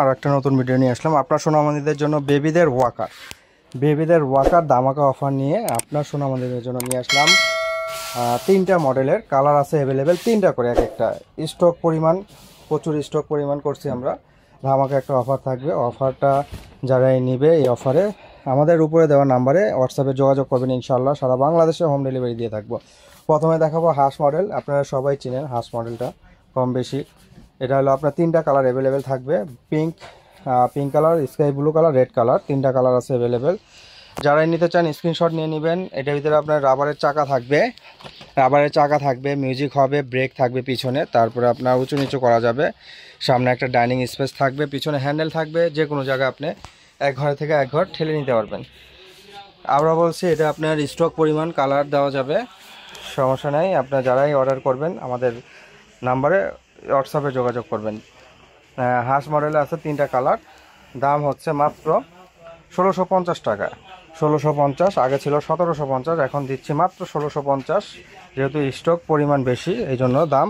আর একটা নতুন ভিডিও নিয়ে আসলাম আপনার সোনামণিদের জন্য। বেবিদের ওয়াকার ধামাকা অফার নিয়ে আপনার সোনামণিদের জন্য নিয়ে আসলাম। তিনটা মডেলের কালার আছে অ্যাভেলেবেল, তিনটা করে এক একটা। স্টক পরিমাণ প্রচুর স্টক পরিমাণ করছি আমরা। ধামাকা একটা অফার থাকবে। অফারটা যারাই নিবে এই অফারে আমাদের উপরে দেওয়া নাম্বারে হোয়াটসঅ্যাপে যোগাযোগ করবেন, ইনশাআল্লাহ সারা বাংলাদেশে হোম ডেলিভারি দিয়ে থাকবো। প্রথমে দেখাবো হাঁস মডেল। আপনারা সবাই চিনেন হাঁস মডেলটা কম বেশি। এটা হলো আপনার তিনটা কালার অ্যাভেলেবেল থাকবে। Pink colour, sky blue colour, red colour, তিনটা কালার আছে অ্যাভেলেবেল। যারাই নিতে চান স্ক্রিনশট নিয়ে নেবেন। এটার ভিতরে আপনার রাবারের চাকা থাকবে, মিউজিক হবে, ব্রেক থাকবে পিছনে, তারপরে আপনার উঁচু নিচু করা যাবে। সামনে একটা ডাইনিং স্পেস থাকবে, পিছনে হ্যান্ডেল থাকবে। যে কোনো জায়গায় আপনি এক ঘর থেকে এক ঘর ঠেলে নিতে পারবেন। আমরা বলছি এটা আপনার স্টক পরিমাণ কালার দেওয়া যাবে, সমস্যা নেই। আপনার যারাই অর্ডার করবেন আমাদের নাম্বারে হোয়াটসঅ্যাপে যোগাযোগ করবেন। হাঁস মডেলে আছে তিনটা কালার। দাম হচ্ছে মাত্র 1650 টাকা। 1650, আগে ছিল 1750, এখন দিচ্ছি মাত্র 1650। যেহেতু স্টক পরিমাণ বেশি এই জন্য দাম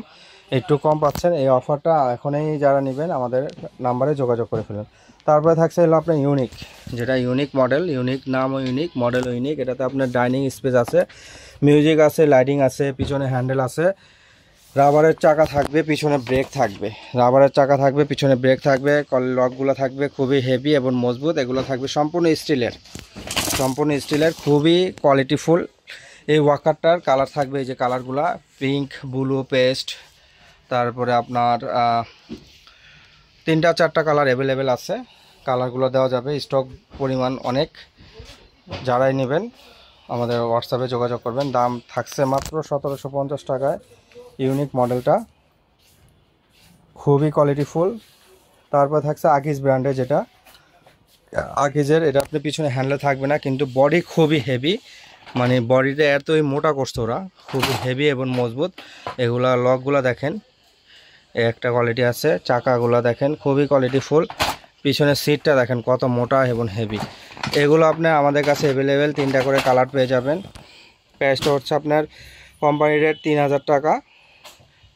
একটু কম পাচ্ছেন। এই অফারটা এখনই যারা নেবেন আমাদের নাম্বারে যোগাযোগ করে ফেলুন। তারপরে থাকছে হলো আপনার ইউনিক, যেটা ইউনিক মডেল। ইউনিক নামও ইউনিক, মডেলও ইউনিক। এটাতে আপনার ডাইনিং স্পেস আছে, মিউজিক আছে, লাইটিং আছে, পিছনে হ্যান্ডেল আছে, রাবারের চাকা থাকবে, পিছনে ব্রেক থাকবে। রাবারের চাকা থাকবে, পিছনে ব্রেক থাকবে, লকগুলো থাকবে খুবই হেভি এবং মজবুত। এগুলো থাকবে সম্পূর্ণ স্টিলের, খুবই কোয়ালিটিফুল। এই ওয়াকারটার কালার থাকবে এই যে কালারগুলা, পিঙ্ক, ব্লু, পেস্ট, তারপরে আপনার তিনটা চারটা কালার অ্যাভেলেবেল আছে। কালারগুলো দেওয়া যাবে, স্টক পরিমাণ অনেক। যারাই নেবেন আমাদের হোয়াটসঅ্যাপে যোগাযোগ করবেন। দাম থাকছে মাত্র 1750 টাকায়। ইউনিক মডেলটা খুবই কোয়ালিটিফুল। তারপর থাকছে আকিজ ব্র্যান্ডের, যেটা আকিজের। এটা আপনি পিছনে হ্যান্ডেল থাকবে না, কিন্তু বডি খুবই হেভি, মানে বডিটা এতই মোটা করছে ওরা, খুবই হেভি এবং মজবুত। এগুলা লকগুলা দেখেন একটা কোয়ালিটি আছে, চাকাগুলা দেখেন খুবই কোয়ালিটিফুল, পিছনের সিটটা দেখেন কত মোটা এবং হেভি। এগুলো আপনি আমাদের কাছে অ্যাভেলেবেল তিনটা করে কালার পেয়ে যাবেন। প্রাইসটা হচ্ছে আপনার কোম্পানি রেট 3000 টাকা,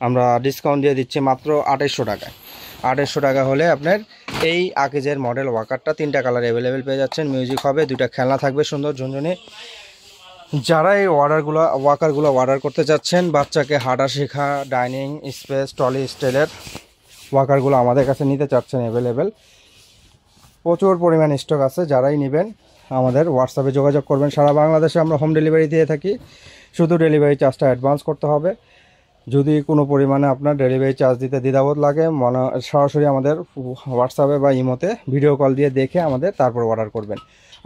আমরা ডিসকাউন্ট দিয়ে দিচ্ছি মাত্র 2800 টাকায়। 2800 টাকা হলে আপনার এই আকিজের মডেল ওয়াকারটা তিনটা কালার অ্যাভেলেবেল পেয়ে যাচ্ছেন। মিউজিক হবে, দুইটা খেলনা থাকবে সুন্দর ঝুনঝুনি। যারা এই ওয়াকারগুলো অর্ডার করতে চাচ্ছেন, বাচ্চাকে হাঁটা শেখা, ডাইনিং স্পেস, টলি স্টাইলের ওয়াকারগুলো আমাদের কাছে নিতে চাচ্ছেন অ্যাভেলেবেল, প্রচুর পরিমাণ স্টক আছে। যারাই নেবেন আমাদের হোয়াটসঅ্যাপে যোগাযোগ করবেন। সারা বাংলাদেশে আমরা হোম ডেলিভারি দিয়ে থাকি, শুধু ডেলিভারি চার্জটা অ্যাডভান্স করতে হবে। যদি কোনো পরিমাণে আপনার ডেলিভারি চার্জ দিতে দ্বিধাবোধ লাগে, সরাসরি আমাদের হোয়াটসঅ্যাপে বা ইমোতে ভিডিও কল দিয়ে দেখে আমাদের তারপর অর্ডার করবেন।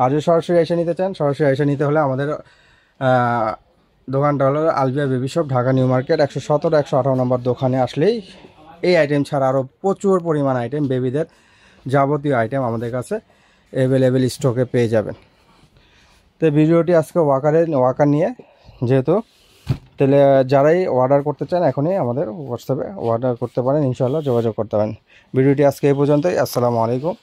আর যদি সরাসরি এসে নিতে চান, সরাসরি এসে নিতে হলে আমাদের দোকানটা হলো Albia baby shop, Dhaka new market 117 118 number দোকানে আসলেই এই আইটেম ছাড়া আরও প্রচুর পরিমাণ আইটেম, বেবিদের যাবতীয় আইটেম আমাদের কাছে অ্যাভেলেবেল স্টকে পেয়ে যাবেন। তো ভিডিওটি আজকে ওয়াকার নিয়ে, যেহেতু তাহলে যারাই অর্ডার করতে চান এখনই আমাদের হোয়াটসঅ্যাপে অর্ডার করতে পারেন, ইনশাআল্লাহ যোগাযোগ করতে পারেন। ভিডিওটি আজকে এই পর্যন্তই। আসসালামু আলাইকুম।